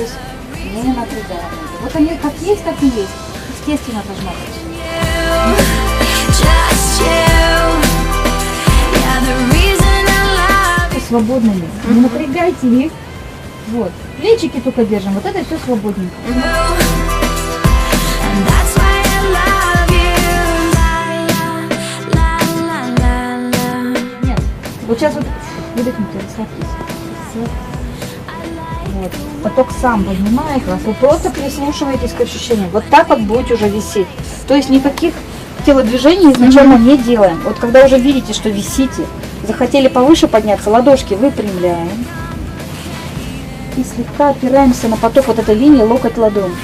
То есть не напрягаем. Вот они как есть, так и есть. Естественно должно быть. Свободными. Не напрягайте их. Вот. Плечики только держим. Вот это все свободненько. Нет. Вот сейчас вот выдохните, расслабьтесь. Вот. Поток сам поднимает вас. Вы просто прислушиваетесь к ощущениям. Вот так вот будете уже висеть. То есть никаких телодвижений изначально не делаем. Вот когда уже видите, что висите, захотели повыше подняться, ладошки выпрямляем. И слегка опираемся на поток вот этой линии локоть-ладонь.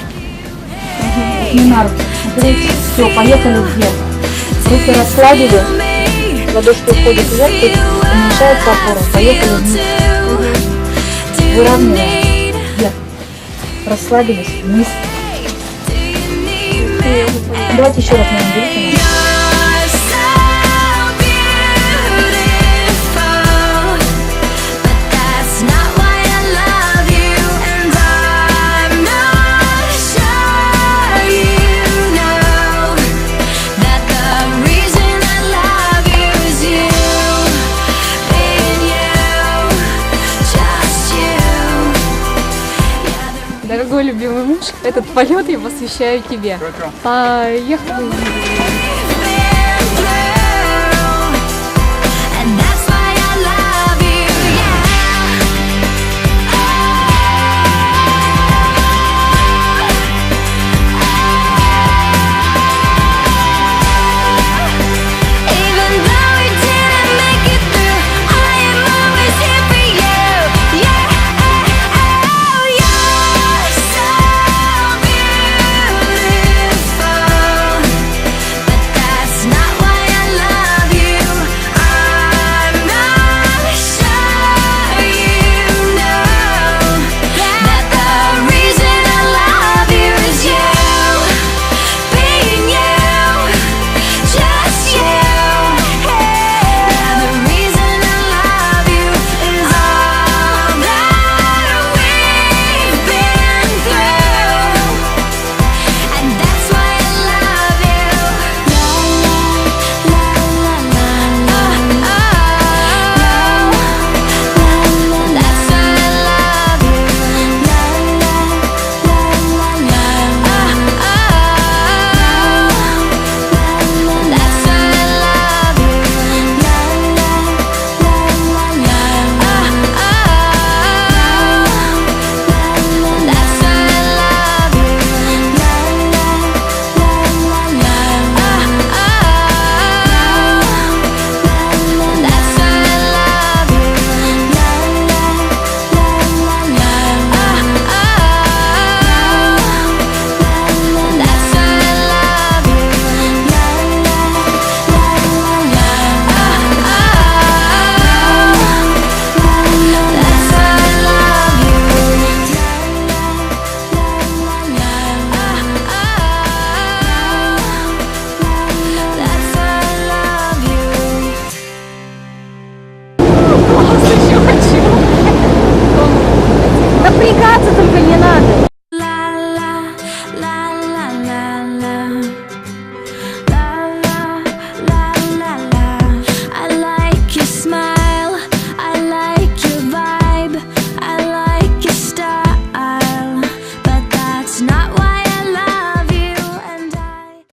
Не на руки. Все, поехали вверх. Руки расслабили. Ладошки уходят вверх, тут уменьшается опора. Поехали вниз. Выравниваем. Вверх. Расслабились. Вниз. Давайте еще раз наберите. Дорогой любимый муж, этот полет я посвящаю тебе. Поехали.